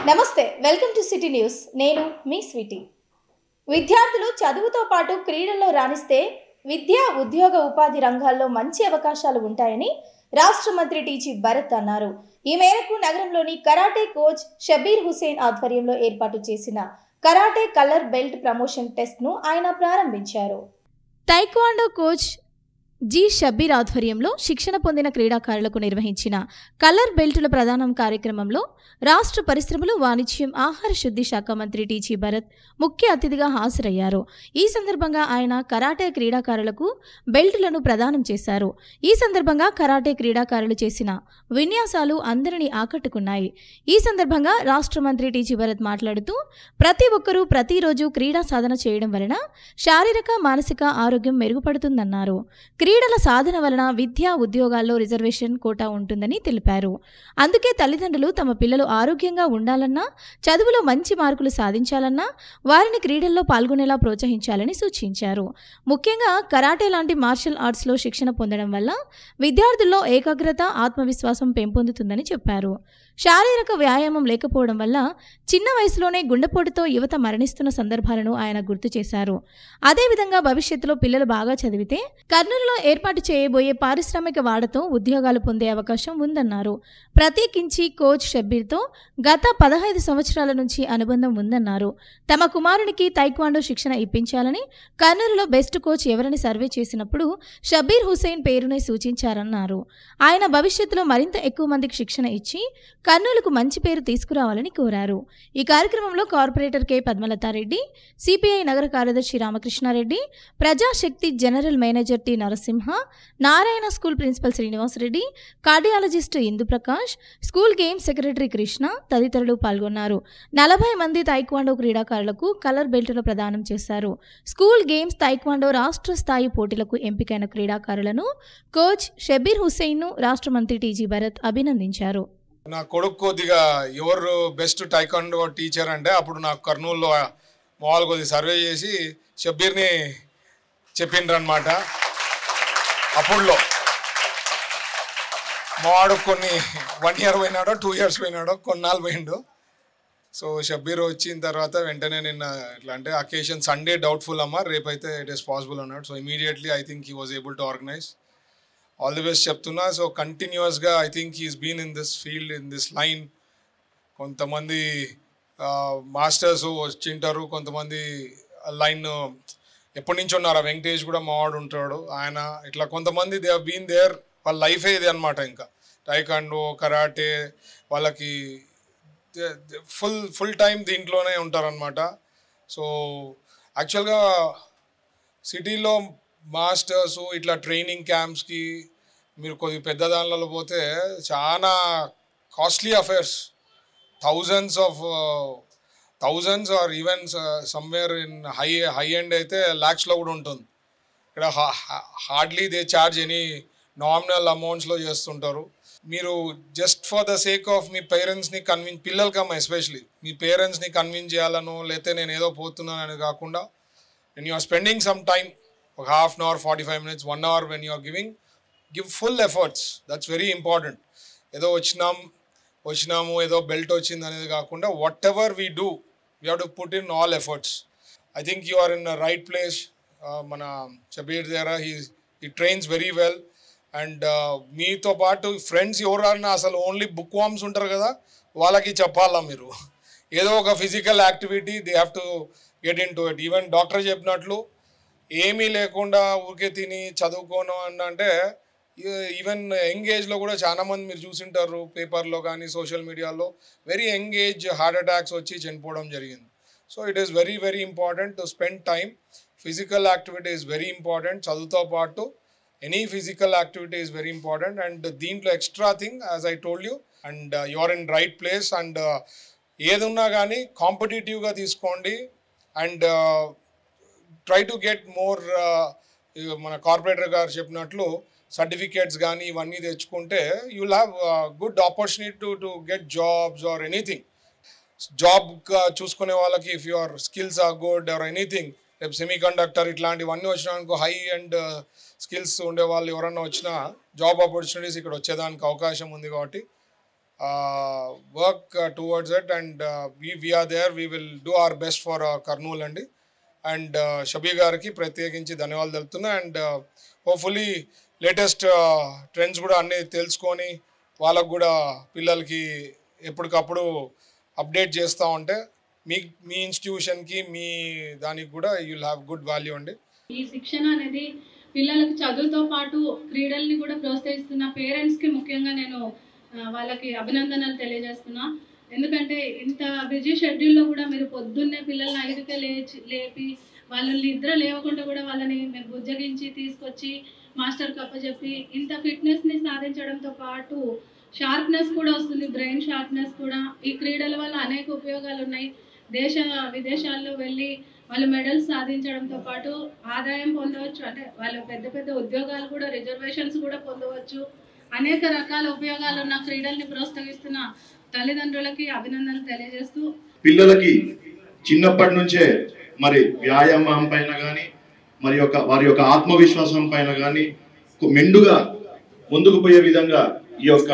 నమస్తే welcome to city news నేను మీ Sweety విద్యార్థులు చదువుతో పాటు క్రీడల్లో రాణిస్తే విద్యా ఉద్యోగ ఉపాధి రంగాల్లో మంచి అవకాశాలు ఉంటాయని రాష్ట్ర మంత్రి టీజీ భరత్ అన్నారు। ఈ మేరకు నగరంలోని కరాటే కోచ్ షబీర్ హుసేన్ ఆధ్వర్యంలో ఏర్పాటు చేసిన karate colour belt promotion test ను ఆయన ప్రారంభించారు। తైక్వాండో కోచ్ జి షబీర్ ఆధ్వర్యంలో శిక్షణ పొందిన క్రీడాకారులకు నిర్వహించిన కలర్ బెల్టుల ప్రదానం కార్యక్రమంలో రాష్ట్ర పరిశ్రమలు వాణిజ్యం ఆహార శుద్ధి శాఖ మంత్రి టీజీ భరత్ ముఖ్య అతిథిగా హాజరయ్యారు। ఈ సందర్భంగా ఆయన కరాటే క్రీడాకారులకు బెల్టులను ప్రదానం చేశారు। ఈ సందర్భంగా కరాటే క్రీడాకారులు చేసిన విన్యాసాలు అందరినీ ఆకట్టుకున్నాయి। ఈ సందర్భంగా రాష్ట్ర మంత్రి టీజీ భరత్ మాట్లాడుతూ ప్రతి ఒక్కరూ ప్రతిరోజు క్రీడా సాధన చేయడం వలన శారీరక మానసిక ఆరోగ్యం మెరుగుపడుతుందన్నారు। క్రీడల సాధన వలన విద్యా ఉద్యోగాల్లో రిజర్వేషన్ కోటా ఉంటుందని తెలిపారు। అందుకే తల్లిదండ్రులు తమ పిల్లలు ఆరోగ్యంగా ఉండాలన్నా చదువులో మంచి మార్కులు సాధించాలన్నా వారిని క్రీడల్లో పాల్గొనేలా ప్రోత్సహించాలని సూచించారు। ముఖ్యంగా కరాటే లాంటి మార్షల్ ఆర్ట్స్లో శిక్షణ పొందడం వల్ల విద్యార్థుల్లో ఏకాగ్రత ఆత్మవిశ్వాసం పెంపొందుతుందని చెప్పారు। శారీరక వ్యాయామం లేకపోవడం వల్ల చిన్న వయసులోనే గుండెపోటుతో యువత మరణిస్తున్న సందర్భాలను ఆయన గుర్తు చేశారు। అదేవిధంగా భవిష్యత్తులో పిల్లలు బాగా చదివితే కర్నూలులో ఏర్పాటు చేయబోయే పారిశ్రామిక వాడతో ఉద్యోగాలు పొందే అవకాశం ఉందన్నారు। ప్రత్యేకించి కోచ్ షబ్బీర్తో గత 15 సంవత్సరాల నుంచి అనుబంధం ఉందన్నారు। తమ కుమారునికి తైక్వాండో శిక్షణ ఇప్పించాలని కర్నూలులో బెస్ట్ కోచ్ ఎవరని సర్వే చేసినప్పుడు షబీర్ హుసేన్ పేరునే సూచించారన్నారు। ఆయన భవిష్యత్తులో మరింత ఎక్కువ మందికి శిక్షణ ఇచ్చి కర్నూలుకు మంచి పేరు తీసుకురావాలని కోరారు। ఈ కార్యక్రమంలో కార్పొరేటర్ కె పద్మలతారెడ్డి, సిపిఐ నగర కార్యదర్శి Ramakrishna Reddy, Prajasakti general manager T Narasimha, Narayana school principal Srinivasa Reddy, cardiologist Indu Prakash, school games secretary Krishna తదితరులు పాల్గొన్నారు। 40 మంది తైక్వాండో క్రీడాకారులకు కలర్ బెల్టులు ప్రదానం చేశారు। స్కూల్ గేమ్స్ తైక్వాండో రాష్ట్ర స్థాయి పోటీలకు ఎంపికైన క్రీడాకారులను కోచ్ షబీర్ హుసేన్ను రాష్ట్ర మంత్రి టీజీ భరత్ అభినందించారు। నా కొడుకు కొద్దిగా ఎవరు బెస్ట్ టైకాండో టీచర్ అంటే అప్పుడు నాకు కర్నూలులో మామూలు కొద్దిగా సర్వే చేసి షబ్బీర్ని చెప్పిండ్రనమాట। అప్పుడులో మావాడు కొన్ని 1 year పోయినాడో 2 years పోయినాడో కొన్నాళ్ళు పోయిండు। సో షబ్బీర్ వచ్చిన తర్వాత వెంటనే నిన్న ఎట్లా అంటే అకేషన్ సండే డౌట్ఫుల్ అమ్మ రేపైతే ఇట్ ఈస్ పాసిబుల్ అన్నాడు। So immediately I think he was able to organise. All the best చెప్తున్నా। సో కంటిన్యూస్గా I think he's been in this field in this line. కొంతమంది మాస్టర్స్ వచ్చింటారు, కొంతమంది లైన్ ఎప్పటి నుంచి ఉన్నారు, వెంకటేష్ కూడా మావాడు ఉంటాడు ఆయన, ఇట్లా కొంతమంది దే హ్యావ్ బీన్ దేర్, వాళ్ళ లైఫే ఇది అనమాట। ఇంకా టైకాండో కరాటే వాళ్ళకి ఫుల్ టైం దీంట్లోనే ఉంటారనమాట। సో యాక్చువల్గా సిటీలో మాస్టర్స్ ఇట్లా ట్రైనింగ్ క్యాంప్స్కి మీరు కొద్ది పెద్ద దానిలో పోతే చాలా costly affairs, thousands or even somewhere in high end అయితే ల్యాక్స్లో కూడా ఉంటుంది। ఇక్కడ hardly they charge any nominal అమౌంట్స్లో చేస్తుంటారు। మీరు just for the sake of మీ పేరెంట్స్ని పిల్లలకమ్మ ఎస్పెషలీ మీ పేరెంట్స్ని కన్విన్స్ చేయాలనో లేకపోతే నేను ఏదో పోతున్నానని కాకుండా when you are spending some time, half an hour, 45 minutes, 1 hour when you are give full efforts. That's very important. ఏదో వచ్చినాము ఏదో బెల్ట్ వచ్చింది అనేది కాకుండా whatever we do, we have to put in all efforts. I think you are in the right place. మన షబీర్ దగ్గర he trains very well. And మీతో పాటు ఫ్రెండ్స్ ఎవరన్నా అసలు ఓన్లీ బుక్ వామ్స్ ఉంటారు కదా, వాళ్ళకి చెప్పాలా మీరు ఏదో ఒక physical activity they have to get in to it. Even doctor చెప్పినట్లు ఏమీ లేకుండా ఊరికే తిని చదువుకోను అంటే ఈవెన్ యంగ్ ఏజ్లో కూడా చాలామంది మీరు చూసింటారు పేపర్లో కానీ సోషల్ మీడియాలో, very young age heart attacks వచ్చి చనిపోవడం జరిగింది। So it is very very important to spend time. Physical activity is very important, చదువుతో పాటు any physical activity is very important. And దీంట్లో extra thing as I told you, and you are in right place. And ఏదున్నా కానీ కాంపిటేటివ్గా తీసుకోండి and try to get more. మన corporator గారు చెప్పినట్లు సర్టిఫికేట్స్ కానీ ఇవన్నీ తెచ్చుకుంటే you will have good opportunity to get jobs or anything. Job చూసుకునే వాళ్ళకి if your skills are good or anything, రేపు సెమీ కండక్టర్ ఇట్లాంటివన్నీ వచ్చినాక హై అండ్ స్కిల్స్ ఉండే వాళ్ళు ఎవరన్నా వచ్చినా జాబ్ ఆపర్చునిటీస్ ఇక్కడ వచ్చేదానికి అవకాశం ఉంది. కాబట్టి work towards it, and we are there. We will do our best for Kurnool andi. And షబీ గారికి ప్రత్యేకించి ధన్యవాదాలు తెలుపుతున్నా. అండ్ హోప్ఫుల్లీ లేటెస్ట్ ట్రెండ్స్ కూడా అన్నీ తెలుసుకొని వాళ్ళకు కూడా పిల్లలకి ఎప్పటికప్పుడు అప్డేట్ చేస్తూ ఉంటే మీ ఇన్స్టిట్యూషన్కి మీ దానికి కూడా you will have good value అండి. ఈ శిక్షణ అనేది పిల్లలకు చదువుతో పాటు క్రీడల్ని కూడా ప్రోత్సహిస్తున్న పేరెంట్స్కి ముఖ్యంగా నేను వాళ్ళకి అభినందనలు తెలియజేస్తున్నా. ఎందుకంటే ఇంత బిజీ షెడ్యూల్లో కూడా మీరు పొద్దున్నే పిల్లల్ని 5కే లేపి వాళ్ళని నిద్ర లేవకుండా కూడా వాళ్ళని మీరు బుజ్జగించి తీసుకొచ్చి మాస్టర్కి అప్పచెప్పి ఇంత ఫిట్నెస్ని సాధించడంతో పాటు షార్ప్నెస్ కూడా వస్తుంది, బ్రెయిన్ షార్ప్నెస్ కూడా. ఈ క్రీడల వల్ల అనేక ఉపయోగాలు ఉన్నాయి. విదేశాల్లో వెళ్ళి వాళ్ళు మెడల్స్ సాధించడంతో పాటు ఆదాయం పొందవచ్చు. అంటే వాళ్ళు పెద్ద పెద్ద ఉద్యోగాలు కూడా, రిజర్వేషన్స్ కూడా పొందవచ్చు. అనేక రకాల ఉపయోగాలు ఉన్న క్రీడల్ని ప్రోత్సహిస్తున్న తల్లిదండ్రులకి అభినందనలు తెలియజేస్తూ, పిల్లలకి చిన్నప్పటి నుంచే మరి వ్యాయామం పైన కానీ మరి వారి యొక్క ఆత్మవిశ్వాసం పైన కానీ మెండుగా ముందుకు పోయే విధంగా ఈ యొక్క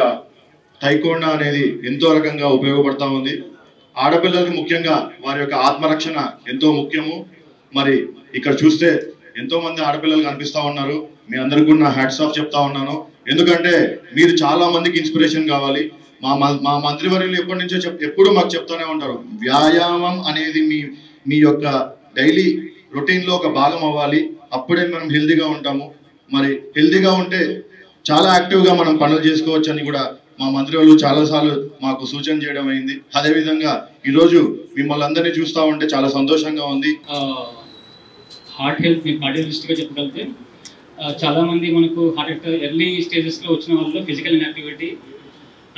టైకోండా అనేది ఎంతో రకంగా ఉపయోగపడతా ఉంది. ఆడపిల్లలకి ముఖ్యంగా వారి యొక్క ఆత్మరక్షణ ఎంతో ముఖ్యము. మరి ఇక్కడ చూస్తే ఎంతో మంది ఆడపిల్లలు కనిపిస్తూ ఉన్నారు. మీ అందరికీ కూడా నా హ్యాట్స్ ఆఫ్ చెప్తా ఉన్నాను. ఎందుకంటే మీరు చాలా మందికి ఇన్స్పిరేషన్ కావాలి. మా మంత్రివర్యులు ఎప్పటి నుంచో ఎప్పుడు మాకు చెప్తూనే ఉంటారు, వ్యాయామం అనేది మీ యొక్క డైలీ రొటీన్లో ఒక భాగం అవ్వాలి. అప్పుడే మనం హెల్తీగా ఉంటాము. మరి హెల్తీగా ఉంటే చాలా యాక్టివ్గా మనం పనులు చేసుకోవచ్చు అని కూడా మా మంత్రివర్యులు చాలాసార్లు మాకు సూచన చేయడం అయింది. అదేవిధంగా ఈరోజు మిమ్మల్ని అందరినీ చూస్తూ ఉంటే చాలా సంతోషంగా ఉంది. హార్ట్ హెల్త్ కార్డియాలజిస్ట్గా చెప్పగలిగితే చాలామంది మనకు హార్ట్ అటాక్ ఎర్లీ స్టేజెస్లో వచ్చిన వాళ్ళు physical inactivity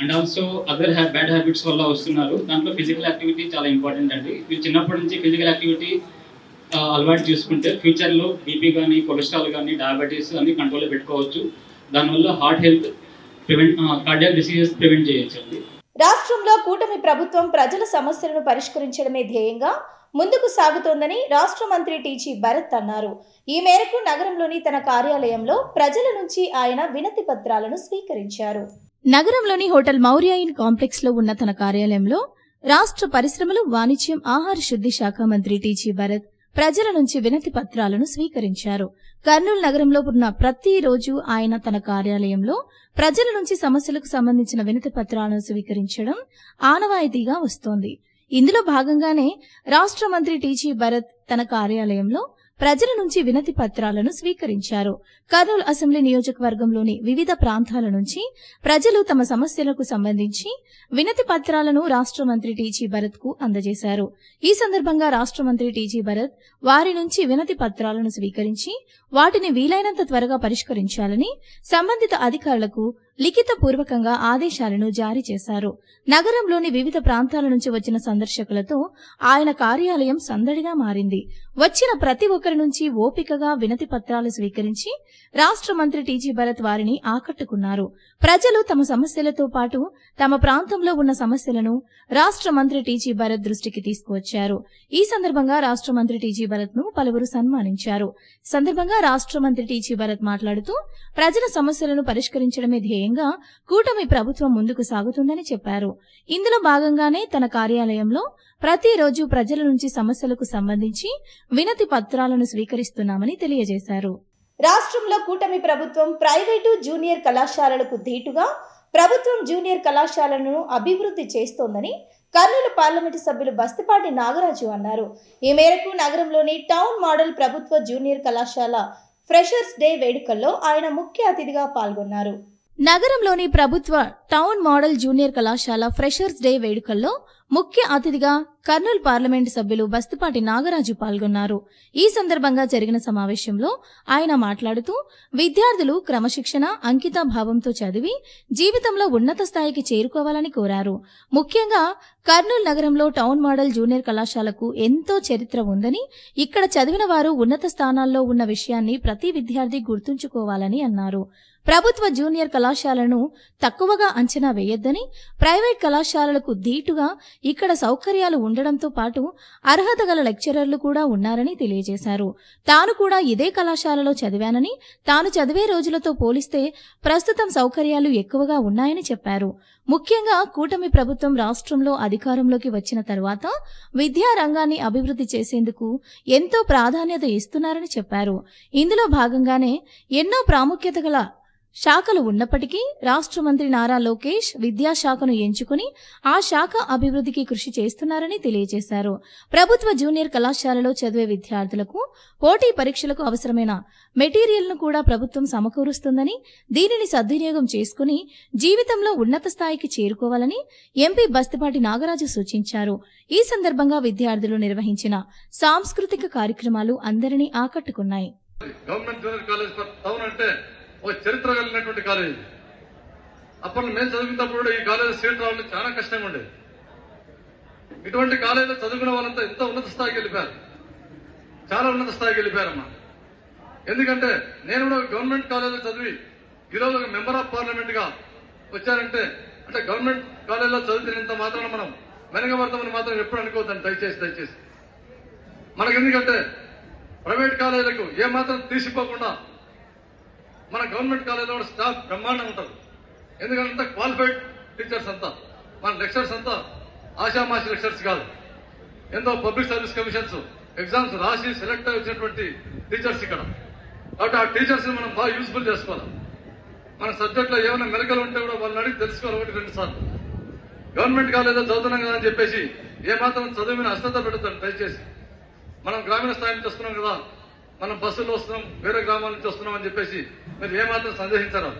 and also other bad habits వల్ల వస్తున్నారు. దాంట్లో ఫిజికల్ యాక్టివిటీ చాలా ఇంపార్టెంట్ అండి. మీరు చిన్నప్పటి నుంచి ఫిజికల్ యాక్టివిటీ అలవాటు చేసుకుంటే ఫ్యూచర్లో బీపీ కానీ, కొలెస్ట్రాల్ కానీ, డయాబెటీస్ అన్ని కంట్రోల్లో పెట్టుకోవచ్చు. దానివల్ల heart health cardiac diseases prevent చేయొచ్చు అండి. రాష్ట్రంలో కూటమి ప్రభుత్వం ప్రజల సమస్యలను పరిష్కరించడమే ధ్యేయంగా ముందుకు సాగుతోందని రాష్ట్ర మంత్రి టీజీ భరత్ అన్నారు. ఈ మేరకు నగరంలోని తన కార్యాలయంలో ప్రజల నుంచి ఆయన వినతి పత్రాలను స్వీకరించారు. నగరంలోని హోటల్ మౌర్య ఇన్ కాంప్లెక్స్ లో ఉన్న తన కార్యాలయంలో రాష్ట్ర పరిశ్రమలు, వాణిజ్యం, ఆహార శుద్ధి శాఖ మంత్రి టీజీ భరత్ ప్రజల నుంచి వినతి పత్రాలను స్వీకరించారు. కర్నూలు నగరంలో ఉన్న ప్రతిరోజు ఆయన తన కార్యాలయంలో ప్రజల నుంచి సమస్యలకు సంబంధించిన వినతి పత్రాలను స్వీకరించడం ఆనవాయితీగా వస్తోంది. ఇందులో భాగంగానే రాష్ట్ర మంత్రి టీజీ భరత్ తన కార్యాలయంలో ప్రజల నుంచి వినతి పత్రాలను స్వీకరించారు. కర్నూలు అసెంబ్లీ నియోజకవర్గంలోని వివిధ ప్రాంతాల నుంచి ప్రజలు తమ సమస్యలకు సంబంధించి వినతి పత్రాలను రాష్ట్ర మంత్రి టీజీ భరత్ కు అందజేశారు. ఈ సందర్భంగా రాష్ట్ర మంత్రి టీజీ భరత్ వారి నుంచి వినతి పత్రాలను స్వీకరించి వాటిని వీలైనంత త్వరగా పరిష్కరించాలని సంబంధిత అధికారులకు లిఖితపూర్వకంగా ఆదేశాలను జారీ చేశారు. నగరంలోని వివిధ ప్రాంతాల నుంచి వచ్చిన సందర్శకులతో ఆయన కార్యాలయం సందడిగా మారింది. వచ్చిన ప్రతి ఒక్కరి నుంచి ఓపికగా వినతి పత్రాలు స్వీకరించి రాష్ట్ర మంత్రి టీజీ భరత్ వారిని ఆకట్టుకున్నారు. ప్రజలు తమ సమస్యలతో పాటు తమ ప్రాంతంలో ఉన్న సమస్యలను రాష్ట్ర మంత్రి టీజీ భరత్ దృష్టికి తీసుకువచ్చారు. ఈ సందర్భంగా రాష్ట్ర మంత్రి టీజీ భరత్ ను పలువురు సన్మానించారు. సందర్భంగా రాష్ట్ర మంత్రి టీజీ భరత్ మాట్లాడుతూ ప్రజల సమస్యలను పరిష్కరించడమే ధ్యేయంగా కూటమి ప్రభుత్వం ముందుకు సాగుతుందని చెప్పారు. ఇందులో భాగంగానే తన కార్యాలయంలో ప్రతిరోజు ప్రజల నుంచి సమస్యలకు సంబంధించి వినతి పత్రాలను స్వీకరిస్తున్నామని తెలియజేశారు. రాష్ట్రంలో కూటమి ప్రభుత్వం ప్రైవేటు జూనియర్ కళాశాలలకు ధీటుగా ప్రభుత్వం జూనియర్ కళాశాలను అభివృద్ధి చేస్తోందని కర్నూలు పార్లమెంటు సభ్యులు బస్తిపాటి నాగరాజు అన్నారు. ఈ మేరకు నగరంలోని టౌన్ మోడల్ ప్రభుత్వ జూనియర్ కళాశాల ఫ్రెషర్స్ డే వేడుకల్లో ఆయన ముఖ్య అతిథిగా పాల్గొన్నారు. నగరంలోని ప్రభుత్వ టౌన్ మోడల్ జూనియర్ కళాశాల ఫ్రెషర్స్ డే వేడుకల్లో ముఖ్య అతిథిగా కర్నూలు పార్లమెంటు సభ్యులు బస్తిపాటి నాగరాజు పాల్గొన్నారు. ఈ సందర్భంగా జరిగిన సమావేశంలో ఆయన మాట్లాడుతూ విద్యార్థులు క్రమశిక్షణ, అంకితాభావంతో చదివి జీవితంలో ఉన్నత స్థాయికి చేరుకోవాలని కోరారు. ముఖ్యంగా కర్నూలు నగరంలో టౌన్ మోడల్ జూనియర్ కళాశాలకు ఎంతో చరిత్ర ఉందని, ఇక్కడ చదివిన వారు ఉన్నత స్థానాల్లో ఉన్న విషయాన్ని ప్రతి విద్యార్థి గుర్తుంచుకోవాలని అన్నారు. ప్రభుత్వ జూనియర్ కళాశాలను తక్కువగా అంచనా వేయొద్దని, ప్రైవేట్ కళాశాలలకు ధీటుగా ఇక్కడ సౌకర్యాలు ఉండడంతో పాటు అర్హత గల లెక్చరర్లు కూడా ఉన్నారని తెలియజేశారు. తాను కూడా ఇదే కళాశాలలో చదివానని, తాను చదివే రోజులతో పోలిస్తే ప్రస్తుతం సౌకర్యాలు ఎక్కువగా ఉన్నాయని చెప్పారు. ముఖ్యంగా కూటమి ప్రభుత్వం రాష్ట్రంలో అధికారంలోకి వచ్చిన తర్వాత విద్యా రంగాన్ని అభివృద్ధి చేసేందుకు ఎంతో ప్రాధాన్యత ఇస్తున్నారని చెప్పారు. ఇందులో భాగంగానే ఎన్నో ప్రాముఖ్యత గల శాఖలు ఉన్నప్పటికీ రాష్ట్ర మంత్రి నారా లోకేష్ విద్యాశాఖను ఎంచుకుని ఆ శాఖ అభివృద్ధికి కృషి చేస్తున్నారని తెలియజేశారు. ప్రభుత్వ జూనియర్ కళాశాలలో చదివే విద్యార్థులకు పోటీ పరీక్షలకు అవసరమైన మెటీరియల్ను కూడా ప్రభుత్వం సమకూరుస్తుందని, దీనిని సద్వినియోగం చేసుకుని జీవితంలో ఉన్నత స్థాయికి చేరుకోవాలని ఎంపీ బస్తిపాటి నాగరాజు సూచించారు. ఈ సందర్భంగా విద్యార్థులు నిర్వహించిన సాంస్కృతిక కార్యక్రమాలు అందరినీ ఆకట్టుకున్నాయి. ఒక చరిత్ర కలిగినటువంటి కాలేజీ. అప్పట్లో మేము చదువుకున్నప్పుడు ఈ కాలేజీ సీట్ రావడం చాలా కష్టంగా ఉండేది. ఇటువంటి కాలేజీలో చదువుకున్న వాళ్ళంతా ఎంతో ఉన్నత స్థాయికి వెళ్ళిపోయారు, చాలా ఉన్నత స్థాయికి వెళ్ళిపోయారమ్మా. ఎందుకంటే నేను కూడా గవర్నమెంట్ కాలేజీలో చదివి ఈరోజు ఒక మెంబర్ ఆఫ్ పార్లమెంట్ గా వచ్చారంటే అంటే గవర్నమెంట్ కాలేజీలో చదివినంత మాత్రాన మనం వెనకబడతామని మాత్రం ఎప్పుడు అనుకోవద్దండి. దయచేసి మనకి ఎందుకంటే ప్రైవేట్ కాలేజీలకు ఏమాత్రం తీసిపోకుండా మన గవర్నమెంట్ కాలేజీలో స్టాఫ్ బ్రహ్మాండంగా ఉంటారు. ఎందుకంటే క్వాలిఫైడ్ టీచర్స్ అంతా, మన లెక్చర్స్ అంతా ఆశామాషి లెక్చర్స్ కాదు. ఎంతో పబ్లిక్ సర్వీస్ కమిషన్స్ ఎగ్జామ్స్ రాసి సెలెక్ట్ అయి వచ్చినటువంటి టీచర్స్ ఇక్కడ. కాబట్టి ఆ టీచర్స్ ని మనం బాగా యూజ్ఫుల్ చేసుకోవాలి. మన సబ్జెక్ట్ లో ఏమైనా మెలకలు ఉంటే కూడా వాళ్ళని అడిగి తెలుసుకోవాలి. 1-2 సార్లు గవర్నమెంట్ కాలేజీలో చదువుతున్నాం కదా అని చెప్పేసి ఏమాత్రం చదువు మీద అశ్రద్ధ పెడతాను. దయచేసి మనం గ్రామీణ స్థాయి నుంచి వస్తున్నాం కదా, మనం బస్సులో వస్తున్నాం, వేరే గ్రామాల నుంచి వస్తున్నాం అని చెప్పేసి మీరు ఏమాత్రం సందేహించారు.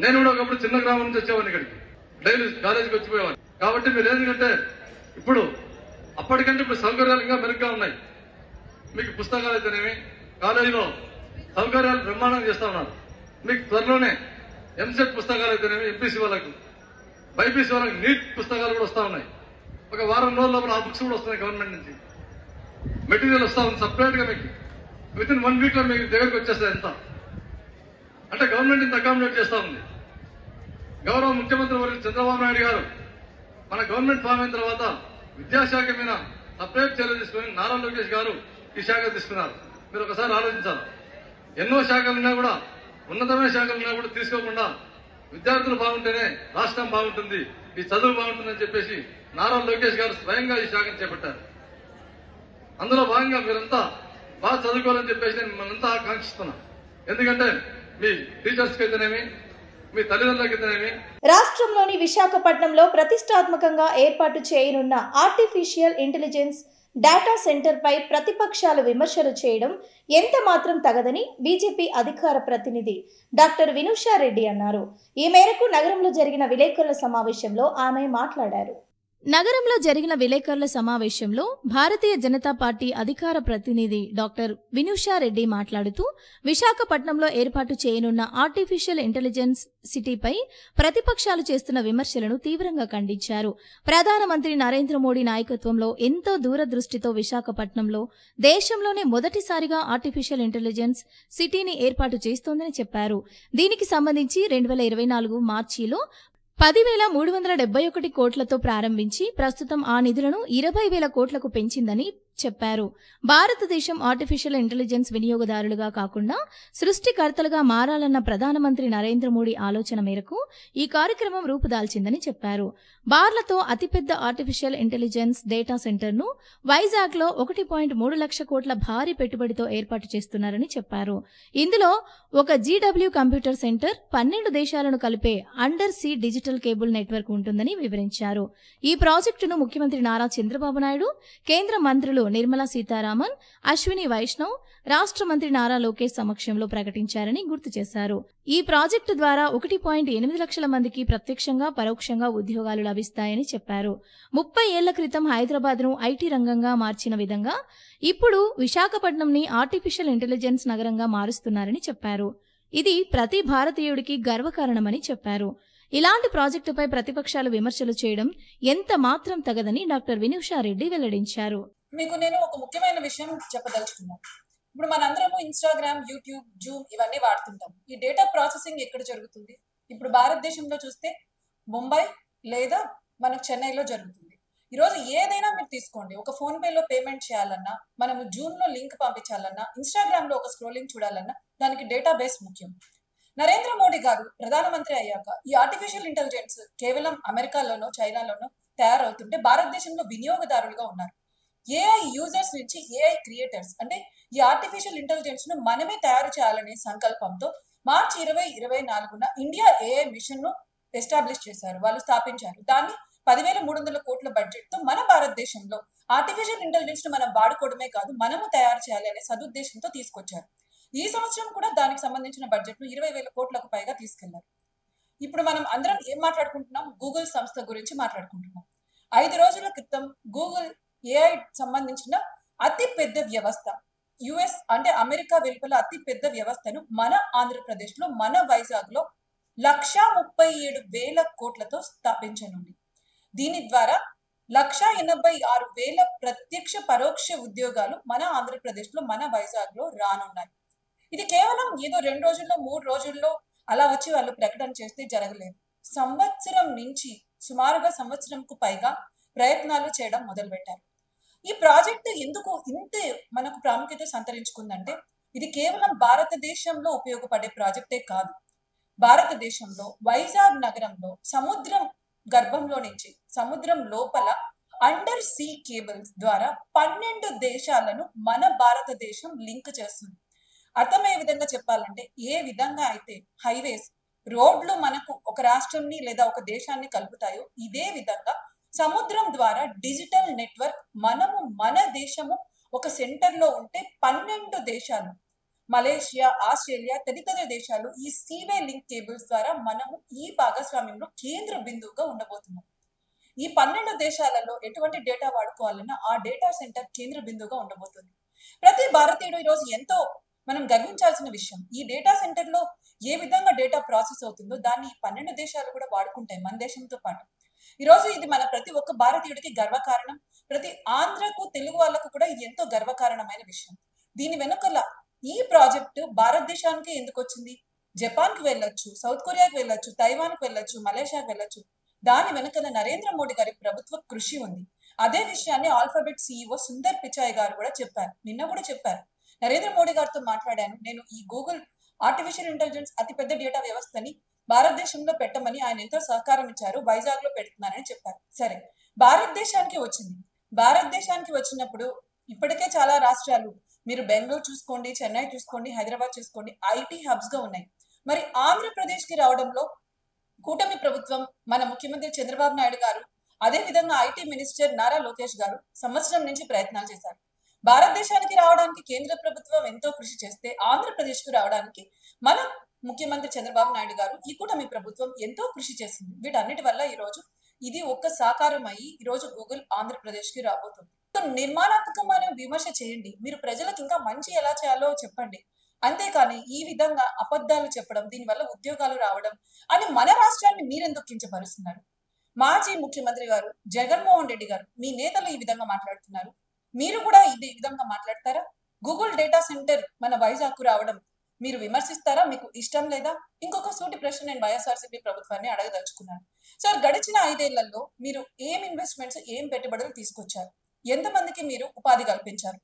నేను కూడా ఒకప్పుడు చిన్న గ్రామం నుంచి వచ్చేవాడిని, ఇక్కడికి డైలీ కాలేజీకి వచ్చిపోయేవాడిని. కాబట్టి మీరు ఏంటంటే ఇప్పుడు అప్పటికంటే ఇప్పుడు సౌకర్యాలు ఇంకా మెరుగ్గా ఉన్నాయి. మీకు పుస్తకాలు అయితేనేమి కాలేజీలో సౌకర్యాలు బ్రహ్మాండంగా చేస్తా ఉన్నారు. మీకు త్వరలోనే ఎంసెట్ పుస్తకాలు అయితేనేమి ఎంపీసీ వాళ్ళకు, బైపీసీ వాళ్ళకి నీట్ పుస్తకాలు కూడా వస్తా ఉన్నాయి. ఒక వారం రోజుల లోపల ఆ బుక్స్ కూడా వస్తున్నాయి గవర్నమెంట్ నుంచి. మెటీరియల్ వస్తా ఉంది సపరేట్ గా. మీకు విత్ ఇన్ 1 వీక్ లో మీకు దగ్గరకు వచ్చేస్తుంది. ఎంత అంటే గవర్నమెంట్ ఇంత అకామిడేట్ చేస్తా ఉంది. గౌరవ ముఖ్యమంత్రి వర్యులు చంద్రబాబు నాయుడు గారు మన గవర్నమెంట్ ఫామ్ అయిన తర్వాత విద్యాశాఖ మీద సపరేట్ చర్యలు తీసుకుని నారా లోకేష్ గారు ఈ శాఖ తీసుకున్నారు. మీరు ఒకసారి ఆలోచించాలి. ఎన్నో శాఖలున్నా కూడా, ఉన్నతమైన శాఖలున్నా కూడా తీసుకోకుండా విద్యార్థులు బాగుంటేనే రాష్ట్రం బాగుంటుంది, ఈ చదువు బాగుంటుందని చెప్పేసి నారా లోకేష్ గారు స్వయంగా ఈ శాఖను చేపట్టారు. అందులో భాగంగా మీరంతా బాగా చదువుకోవాలని చెప్పేసి నేను మనంతా ఆకాంక్షిస్తున్నా. ఎందుకంటే మీ టీచర్స్కి అయితేనేమి, మీ తల్లిదండ్రులకి అయితేనేమి. రాష్ట్రంలోని విశాఖపట్నంలో ప్రతిష్టాత్మకంగా ఏర్పాటు చేయనున్న ఆర్టిఫిషియల్ ఇంటెలిజెన్స్ డేటా సెంటర్ పై ప్రతిపక్షాలు విమర్శలు చేయడం ఎంత మాత్రం తగదని బీజేపీ అధికార ప్రతినిధి డాక్టర్ వినుషా రెడ్డి అన్నారు. ఈ మేరకు నగరంలో జరిగిన విలేకరుల సమావేశంలో ఆమె మాట్లాడారు. నగరంలో జరిగిన విలేకరుల సమావేశంలో భారతీయ జనతా పార్టీ అధికార ప్రతినిధి డాక్టర్ వినుషా రెడ్డి మాట్లాడుతూ విశాఖపట్నంలో ఏర్పాటు చేయనున్న ఆర్టిఫిషియల్ ఇంటెలిజెన్స్ సిటీపై ప్రతిపక్షాలు చేస్తున్న విమర్శలను తీవ్రంగా ఖండించారు. ప్రధానమంత్రి నరేంద్ర మోడీ నాయకత్వంలో ఎంతో దూరదృష్టితో విశాఖపట్నంలో దేశంలోనే మొదటిసారిగా ఆర్టిఫిషియల్ ఇంటెలిజెన్స్ సిటీని ఏర్పాటు చేస్తోందని చెప్పారు. దీనికి సంబంధించి 2024 మార్చిలో 10,371 కోట్లతో ప్రారంభించి ప్రస్తుతం ఆ నిధులను 20,000 కోట్లకు పెంచిందని చెప్పారు. భారతదేశం ఆర్టిఫిషియల్ ఇంటెలిజెన్స్ వినియోగదారులుగా కాకుండా సృష్టికర్తలుగా మారాలన్న ప్రధానమంత్రి నరేంద్ర మోడీ ఆలోచన మేరకు ఈ కార్యక్రమం రూపుదాల్చిందని చెప్పారు. బార్లతో అతిపెద్ద ఆర్టిఫిషియల్ ఇంటెలిజెన్స్ డేటా సెంటర్ను వైజాగ్లో 1.3 లక్ష కోట్ల భారీ పెట్టుబడితో ఏర్పాటు చేస్తున్నారని చెప్పారు. ఇందులో ఒక జీడబ్ల్యూ కంప్యూటర్ సెంటర్ 12 దేశాలను కలిపే under see digital cable network ఉంటుందని వివరించారు. ఈ ప్రాజెక్టును ముఖ్యమంత్రి నారా చంద్రబాబు నాయుడు, కేంద్ర మంత్రులు నిర్మలా సీతారామన్, అశ్విని వైష్ణవ్, రాష్ట్ర మంత్రి నారా లోకేష్ సమక్షంలో ప్రకటించారని గుర్తు చేశారు. ఈ ప్రాజెక్టు ద్వారా 1.8 లక్షల మందికి ప్రత్యక్షంగా పరోక్షంగా ఉద్యోగాలు లభిస్తాయని చెప్పారు. 30 ఏళ్ల క్రితం హైదరాబాద్ను ఐటీ రంగంగా మార్చిన విధంగా ఇప్పుడు విశాఖపట్నంని ఆర్టిఫిషియల్ ఇంటెలిజెన్స్ నగరంగా మారుస్తున్నారని చెప్పారు. ఇది ప్రతి భారతీయుడికి గర్వకారణమని చెప్పారు. ఇలాంటి ప్రాజెక్టుపై ప్రతిపక్షాలు విమర్శలు చేయడం ఎంత మాత్రం తగదని డాక్టర్ వినుషా రెడ్డి వెల్లడించారు. మీకు నేను ఒక ముఖ్యమైన విషయం చెప్పదలుచుకున్నాను. ఇప్పుడు మనందరము ఇన్స్టాగ్రామ్, యూట్యూబ్, జూమ్ ఇవన్నీ వాడుతుంటాం. ఈ డేటా ప్రాసెసింగ్ ఎక్కడ జరుగుతుంది? ఇప్పుడు భారతదేశంలో చూస్తే ముంబై లేదా మనకు చెన్నైలో జరుగుతుంది. ఈరోజు ఏదైనా మీరు తీసుకోండి, ఒక ఫోన్ పేలో పేమెంట్ చేయాలన్నా, మనము జూమ్లో లింక్ పంపించాలన్నా, ఇన్స్టాగ్రామ్లో ఒక స్క్రోలింగ్ చూడాలన్నా దానికి డేటాబేస్ ముఖ్యం. నరేంద్ర మోడీ గారు ప్రధానమంత్రి అయ్యాక ఈ ఆర్టిఫిషియల్ ఇంటెలిజెన్స్ కేవలం అమెరికాలోనో చైనాలోనో తయారవుతుంటే భారతదేశంలో వినియోగదారులుగా ఉన్నారు. ఏఐ యూజర్స్ నుంచి ఏఐ క్రియేటర్స్, అంటే ఈ ఆర్టిఫిషియల్ ఇంటెలిజెన్స్ ను మనమే తయారు చేయాలనే సంకల్పంతో మార్చి 2024 ఇండియా ఏఐ మిషన్ ను ఎస్టాబ్లిష్ చేశారు, వాళ్ళు స్థాపించారు. దాన్ని 10,300 కోట్ల బడ్జెట్ తో మన భారతదేశంలో ఆర్టిఫిషియల్ ఇంటెలిజెన్స్ ను మనం వాడుకోవడమే కాదు, మనము తయారు చేయాలి అనే సదుద్దేశంతో తీసుకొచ్చారు. ఈ సంవత్సరం కూడా దానికి సంబంధించిన బడ్జెట్ ను 20,000 కోట్లకు పైగా తీసుకెళ్లారు. ఇప్పుడు మనం అందరం ఏం మాట్లాడుకుంటున్నాం? గూగుల్ సంస్థ గురించి మాట్లాడుకుంటున్నాం. 5 రోజుల క్రితం గూగుల్ ఏఐ సంబంధించిన అతి పెద్ద వ్యవస్థ, యుఎస్ అంటే అమెరికా వెలుపల అతి పెద్ద వ్యవస్థను మన ఆంధ్రప్రదేశ్ లో, మన వైజాగ్ లో 1,37,000 కోట్లతో స్థాపించనుంది. దీని ద్వారా 1,86,000 ప్రత్యక్ష పరోక్ష ఉద్యోగాలు మన ఆంధ్రప్రదేశ్ లో, మన వైజాగ్ లో రానున్నాయి. ఇది కేవలం ఏదో 2 రోజుల్లో 3 రోజుల్లో అలా వచ్చి వాళ్ళు ప్రకటన చేస్తే జరగలేదు. సంవత్సరం నుంచి సుమారుగా సంవత్సరంకు పైగా ప్రయత్నాలు చేయడం మొదలుపెట్టారు. ఈ ప్రాజెక్ట్ ఎందుకు ఇంత మనకు ప్రాముఖ్యత సంతరించుకుందంటే, ఇది కేవలం భారతదేశంలో ఉపయోగపడే ప్రాజెక్టే కాదు. భారతదేశంలో వైజాగ్ నగరంలో సముద్రం గర్భంలో నుంచి సముద్రం లోపల అండర్ సీ కేబుల్స్ ద్వారా 12 దేశాలను మన భారతదేశం లింక్ చేస్తుంది. అర్థమయ్యే విధంగా చెప్పాలంటే, ఏ విధంగా అయితే హైవేస్, రోడ్లు మనకు ఒక రాష్ట్రంని లేదా ఒక దేశాన్ని కలుపుతాయో, ఇదే విధంగా సముద్రం ద్వారా డిజిటల్ నెట్వర్క్ మనము, మన దేశము ఒక సెంటర్ లో ఉంటే 12 దేశాలు, మలేషియా, ఆస్ట్రేలియా తదితర దేశాలు ఈ సీవే లింక్ కేబుల్స్ ద్వారా మనము ఈ భాగస్వామ్యంలో కేంద్ర బిందువుగా ఉండబోతున్నాం. ఈ 12 దేశాలలో ఎటువంటి డేటా వాడుకోవాలన్నా ఆ డేటా సెంటర్ కేంద్ర బిందువుగా ఉండబోతుంది. ప్రతి భారతీయుడు ఈరోజు ఎంతో మనం గర్వించాల్సిన విషయం, ఈ డేటా సెంటర్ లో ఏ విధంగా డేటా ప్రాసెస్ అవుతుందో దాన్ని 12 దేశాలు కూడా వాడుకుంటాయి మన దేశంతో పాటు. ఈరోజు ఇది మన ప్రతి ఒక్క భారతీయుడికి గర్వకారణం. ప్రతి ఆంధ్రకు, తెలుగు వాళ్ళకు కూడా ఇది ఎంతో గర్వకారణమైన విషయం. దీని వెనుకల ఈ ప్రాజెక్టు భారతదేశానికి ఎందుకు వచ్చింది? జపాన్ కి వెళ్ళొచ్చు, సౌత్ కొరియాకి వెళ్ళొచ్చు, తైవాన్ కి వెళ్ళొచ్చు, మలేషియాకి వెళ్ళొచ్చు. దాని వెనుకల నరేంద్ర మోడీ గారి ప్రభుత్వ కృషి ఉంది. అదే విషయాన్ని ఆల్ఫాబెట్ సిఇఓ సుందర్ పిచాయ్ గారు కూడా చెప్పారు, నిన్న కూడా చెప్పారు. నరేంద్ర మోడీ గారితో మాట్లాడాను నేను, ఈ గూగుల్ ఆర్టిఫిషియల్ ఇంటెలిజెన్స్ అతిపెద్ద డేటా వ్యవస్థని భారతదేశంలో పెట్టమని ఆయన ఎంతో సహకారం ఇచ్చారు, వైజాగ్ లో పెడుతున్నానని చెప్పారు. సరే, భారతదేశానికి వచ్చింది. భారతదేశానికి వచ్చినప్పుడు ఇప్పటికే చాలా రాష్ట్రాలు, మీరు బెంగళూరు చూసుకోండి, చెన్నై చూసుకోండి, హైదరాబాద్ చూసుకోండి, ఐటీ హబ్స్ గా ఉన్నాయి. మరి ఆంధ్రప్రదేశ్ కి రావడంలో కూటమి ప్రభుత్వం, మన ముఖ్యమంత్రి చంద్రబాబు నాయుడు గారు, అదే విధంగా ఐటీ మినిస్టర్ నారా లోకేష్ గారు సంవత్సరం నుంచి ప్రయత్నాలు చేశారు. భారతదేశానికి రావడానికి కేంద్ర ప్రభుత్వం ఎంతో కృషి చేస్తే, ఆంధ్రప్రదేశ్ కు రావడానికి మన ముఖ్యమంత్రి చంద్రబాబు నాయుడు గారు, ఈ కూటమి ప్రభుత్వం ఎంతో కృషి చేసింది. వీటన్నిటి వల్ల ఈ రోజు ఇది ఒక్క సాకారం అయ్యి ఈ రోజు గూగుల్ ఆంధ్రప్రదేశ్ కి రాబోతుంది. నిర్మాణాత్మకమైన విమర్శ చేయండి, మీరు ప్రజలకు ఇంకా మంచి ఎలా చేయాలో చెప్పండి. అంతేకాని ఈ విధంగా అబద్ధాలు చెప్పడం, దీనివల్ల ఉద్యోగాలు రావడం అని మన రాష్ట్రాన్ని మీరెందుకు కించపరుస్తున్నారు? మాజీ ముఖ్యమంత్రి గారు జగన్మోహన్ రెడ్డి గారు, మీ నేతలు ఈ విధంగా మాట్లాడుతున్నారు, మీరు కూడా ఈ విధంగా మాట్లాడతారా? గూగుల్ డేటా సెంటర్ మన వైజాగ్ కు రావడం మీరు విమర్శిస్తారా? మీకు ఇష్టం లేదా? ఇంకొక సూటి ప్రశ్న నేను వైఎస్ఆర్సీపీ ప్రభుత్వాన్ని అడగదలుచుకున్నాను. సార్, గడిచిన 5 ఏళ్లలో మీరు ఏం ఇన్వెస్ట్మెంట్స్, ఏం పెట్టుబడులు తీసుకొచ్చారు? ఎంతమందికి మీరు ఉపాధి కల్పించారు?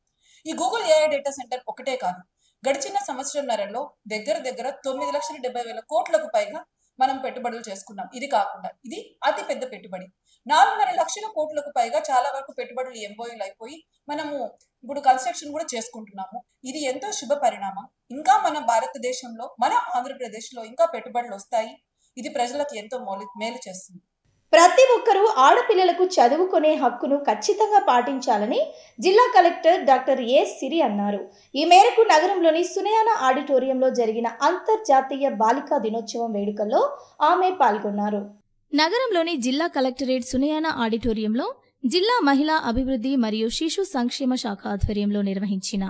ఈ గూగుల్ ఏఐ డేటా సెంటర్ ఒకటే కాదు, గడిచిన సంవత్సరంన్నరలో దగ్గర 9,70,000 కోట్లకు పైగా మనం పెట్టుబడులు చేసుకున్నాం. ఇది కాకుండా ఇది అతి పెద్ద పెట్టుబడి, 4.5 లక్షల కోట్లకు పైగా చాలా వరకు పెట్టుబడులు ఎంఓయూలు అయిపోయి మనము ఇప్పుడు కన్స్ట్రక్షన్ కూడా చేసుకుంటున్నాము. ఇది ఎంతో శుభ పరిణామం. ఇంకా మన భారతదేశంలో, మన ఆంధ్రప్రదేశ్ లో ఇంకా పెట్టుబడులు వస్తాయి. ఇది ప్రజలకు ఎంతో మేలు చేస్తుంది. ప్రతి ఒక్కరూ ఆడపిల్లలకు చదువుకునే హక్కును ఖచ్చితంగా పాటించాలని జిల్లా కలెక్టర్ డాక్టర్ ఏ సిరి అన్నారు. ఈ మేరకు నగరంలోని సునయానా ఆడిటోరియంలో జరిగిన అంతర్జాతీయ బాలికా దినోత్సవం వేడుకల్లో ఆమె పాల్గొన్నారు. నగరంలోని జిల్లా కలెక్టరేట్ సునయానా ఆడిటోరియంలో జిల్లా మహిళా అభివృద్ధి మరియు శిశు సంక్షేమ శాఖ ఆధ్వర్యంలో నిర్వహించిన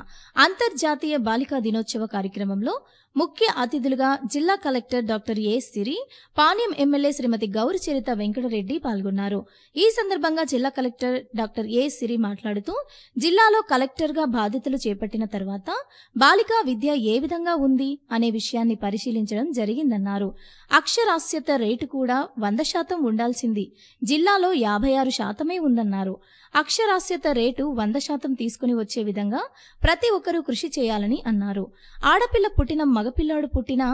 అంతర్జాతీయ బాలికా దినోత్సవ కార్యక్రమంలో ముఖ్య అతిథులుగా జిల్లా collector doctor A Siri, Panyam MLA Shrimati Gowri Charitha Venkata Reddy పాల్గొన్నారు. ఈ సందర్భంగా జిల్లా కలెక్టర్ డాక్టర్ ఏ సిరి మాట్లాడుతూ జిల్లాలో కలెక్టర్గా బాధ్యతలు చేపట్టిన తర్వాత బాలికా విద్య ఏ విధంగా ఉంది అనే విషయాన్ని పరిశీలించడం జరిగిందన్నారు. అక్షరాస్యత రేటు కూడా 100% ఉండాల్సింది, జిల్లాలో 56% ఉందన్నారు. అక్షరాస్యత రేటు 100% తీసుకుని వచ్చే విధంగా ప్రతి ఒక్కరూ కృషి చేయాలని అన్నారు. ఆడపిల్ల పుట్టిన మగపిల్లాడు పుట్టినా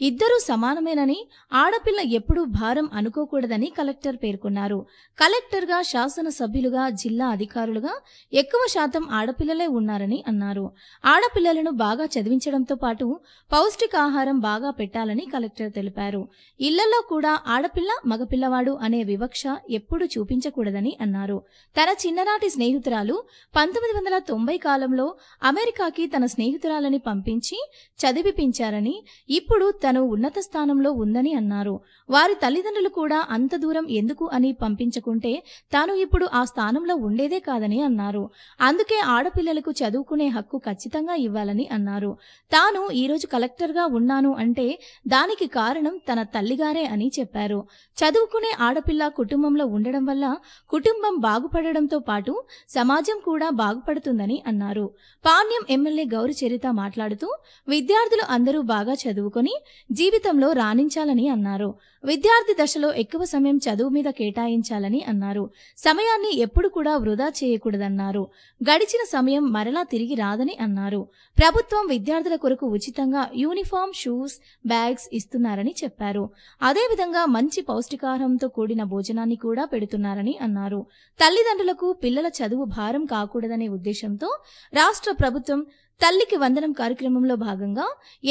ఇద్దరూ సమానమేనని, ఆడపిల్ల ఎప్పుడూ భారం అనుకోకూడదని కలెక్టర్ పేర్కొన్నారు. కలెక్టర్గా, శాసనసభ్యులుగా, జిల్లా అధికారులుగా ఎక్కువ శాతం ఆడపిల్లలే ఉన్నారని అన్నారు. ఆడపిల్లలను బాగా చదివించడంతో పాటు పౌష్టికాహారం బాగా పెట్టాలని కలెక్టర్ తెలిపారు. ఇళ్లలో కూడా ఆడపిల్ల, మగపిల్లవాడు అనే వివక్ష ఎప్పుడూ చూపించకూడదని అన్నారు. తన చిన్ననాటి స్నేహితురాలు 1990 కాలంలో అమెరికాకి తన స్నేహితురాలని పంపించి చదివిపించారని, ఇప్పుడు తను ఉన్నత స్థానంలో ఉందని అన్నారు. వారి తల్లిదండ్రులు కూడా అంత దూరం ఎందుకు అని పంపించకుంటే తాను ఇప్పుడు ఆ స్థానంలో ఉండేదే కాదని అన్నారు. అందుకే ఆడపిల్లలకు చదువుకునే హక్కు ఖచ్చితంగా ఇవ్వాలని అన్నారు. తాను ఈరోజు కలెక్టర్గా ఉన్నాను అంటే దానికి కారణం తన తల్లిగారే అని చెప్పారు. చదువుకునే ఆడపిల్ల కుటుంబంలో ఉండడం వల్ల కుటుంబం బాగుపడడంతో పాటు సమాజం కూడా బాగుపడుతుందని అన్నారు. పాణ్యం ఎమ్మెల్యే గౌరి చరిత మాట్లాడుతూ విద్యార్థులు అందరూ బాగా చదువుకొని జీవితంలో రాణించాలని అన్నారు. విద్యార్థి దశలో ఎక్కువ సమయం చదువు మీద కేటాయించాలని అన్నారు. సమయాన్ని ఎప్పుడు కూడా వృధా చేయకూడదన్నారు. గడిచిన సమయం మరలా తిరిగి రాదని అన్నారు. ప్రభుత్వం విద్యార్థుల కొరకు ఉచితంగా యూనిఫామ్, షూస్, బ్యాగ్స్ ఇస్తున్నారని చెప్పారు. అదేవిధంగా మంచి పౌష్టికాహారంతో కూడిన భోజనాన్ని కూడా పెడుతున్నారని అన్నారు. తల్లిదండ్రులకు పిల్లల చదువు భారం కాకూడదనే ఉద్దేశంతో రాష్ట్ర ప్రభుత్వం తల్లికి వందనం కార్యక్రమంలో భాగంగా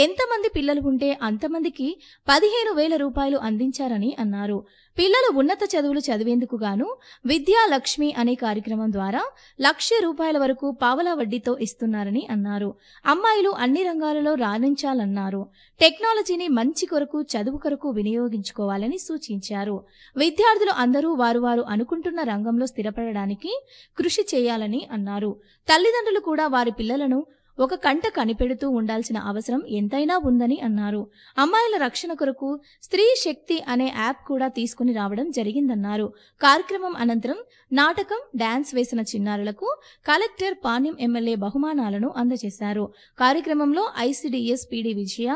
ఎంతమంది పిల్లలు ఉంటే అంతమందికి 15,000 రూపాయలు అందించారని అన్నారు. పిల్లలు ఉన్నత చదువులు చదివేందుకు గాను విద్యా లక్ష్మి అనే కార్యక్రమం ద్వారా 1,00,000 రూపాయల వరకు పావలా వడ్డీతో ఇస్తున్నారని అన్నారు. అమ్మాయిలు అన్ని రంగాలలో రాణించాలన్నారు. టెక్నాలజీని మంచి కొరకు, చదువు కొరకు వినియోగించుకోవాలని సూచించారు. విద్యార్థులు అందరూ వారు అనుకుంటున్న రంగంలో స్థిరపడడానికి కృషి చేయాలని అన్నారు. తల్లిదండ్రులు కూడా వారి పిల్లలను ఒక కంట కనిపెడుతూ ఉండాల్సిన అవసరం ఎంతైనా ఉందని అన్నారు. అమ్మాయిల రక్షణ కొరకు స్త్రీ శక్తి అనే యాప్ కూడా తీసుకుని రావడం జరిగిందన్నారు. కార్యక్రమం అనంతరం నాటకం, డాన్స్ వేసిన చిన్నారులకు కలెక్టర్ పాణ్యం ఎమ్మెల్యే బహుమానాలను అందజేశారు. కార్యక్రమంలో ICDS PD Vijaya,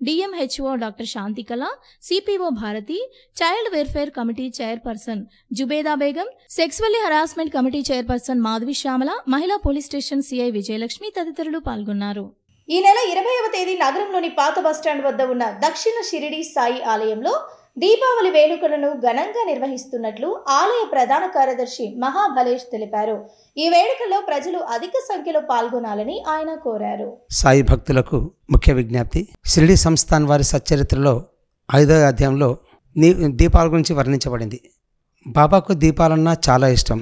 DMHO doctor Shanthikala, CPO Bharathi, child welfare committee chairperson Zubeda Begum, sexually harassment committee chairperson Madhavi Shyamala, మహిళా పోలీస్ స్టేషన్ సిఐ విజయలక్ష్మి తదితరులు పాల్గొన్నారు. ఈ నెల 20వ తేదీ నగరంలోని పాత బస్టాండ్ వద్ద ఉన్న దక్షిణ షిరిడి సాయి ఆలయంలో దీపావళి వేడుకలను ఘనంగా నిర్వహిస్తున్నట్లు ఆలయ ప్రధాన కార్యదర్శి మహాబలేష్ తెలిపారు. ఈ వేడుకల్లో ప్రజలు అధిక సంఖ్యలో పాల్గొనాలని ఆయన కోరారు. సాయి భక్తులకు ముఖ్య విజ్ఞప్తి. షిరిడి సంస్థాన్ వారి సచ్చరిత్రలో 5వ అధ్యాయంలో దీపాల గురించి వర్ణించబడింది. బాబాకు దీపాలన్నా చాలా ఇష్టం.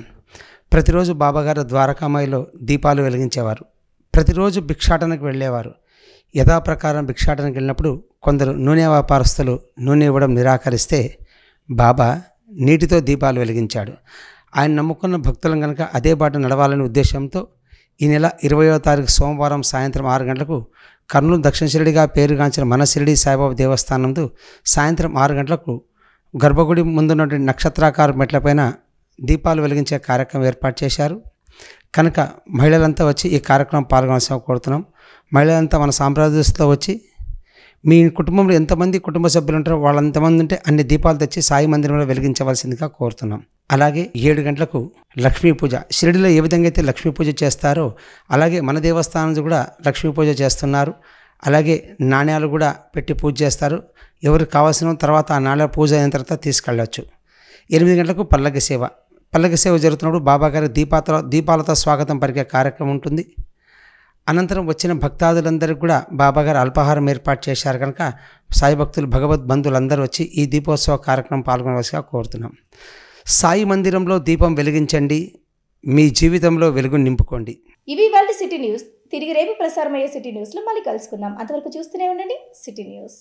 ప్రతిరోజు బాబాగారు ద్వారకామాయిలో దీపాలు వెలిగించేవారు. ప్రతిరోజు భిక్షాటనకు వెళ్ళేవారు. యథాప్రకారం భిక్షాటనకు వెళ్ళినప్పుడు కొందరు నూనె వ్యాపారస్తులు నూనె ఇవ్వడం నిరాకరిస్తే బాబా నీటితో దీపాలు వెలిగించాడు. ఆయన నమ్ముకున్న భక్తులను కనుక అదే బాట నడవాలనే ఉద్దేశంతో ఈ నెల 20వ తారీఖు సోమవారం సాయంత్రం 6 గంటలకు కర్నూలు దక్షిణ షిరిడిగా పేరుగాంచిన మన షిరిడి సాయిబాబా దేవస్థానంలో సాయంత్రం 6 గంటలకు గర్భగుడి ముందున్నటువంటి నక్షత్రాకార మెట్లపైన దీపాలు వెలిగించే కార్యక్రమం ఏర్పాటు చేశారు. కనుక మహిళలంతా వచ్చి ఈ కార్యక్రమం పాల్గొనాల్సిన కోరుతున్నాం. మహిళలంతా మన సాంప్రదాయస్తులో వచ్చి మీ కుటుంబంలో ఎంతమంది కుటుంబ సభ్యులు ఉంటారో వాళ్ళంతమంది ఉంటే అన్ని దీపాలు తెచ్చి సాయి మందిరంలో వెలిగించవలసిందిగా కోరుతున్నాం. అలాగే 7 గంటలకు లక్ష్మీ పూజ. షిరిడిలో ఏ విధంగా అయితే లక్ష్మీ పూజ చేస్తారో అలాగే మన దేవస్థానం కూడా లక్ష్మీ పూజ చేస్తున్నారు. అలాగే నాణ్యాలు కూడా పెట్టి పూజ చేస్తారు. ఎవరికి కావాల్సిన తర్వాత ఆ నాణ్యాల పూజ అయిన తర్వాత తీసుకెళ్ళవచ్చు. 8 గంటలకు పల్లకి సేవ. పల్లకి సేవ జరుగుతున్నప్పుడు బాబాగారి దీపాలతో స్వాగతం పలికే కార్యక్రమం ఉంటుంది. అనంతరం వచ్చిన భక్తాదులందరికీ కూడా బాబాగారు అల్పాహారం ఏర్పాటు చేశారు. కనుక సాయి భక్తులు, భగవద్ బంధువులందరూ వచ్చి ఈ దీపోత్సవ కార్యక్రమం పాల్గొనవలసిగా కోరుతున్నాం. సాయి మందిరంలో దీపం వెలిగించండి, మీ జీవితంలో వెలుగు నింపుకోండి. ఇవి వాళ్ళ సిటీ న్యూస్. తిరిగి రేపు ప్రసారమయ్యే సిటీ న్యూస్లో మళ్ళీ కలుసుకుందాం. అంతవరకు చూస్తూనే ఉండండి సిటీ న్యూస్.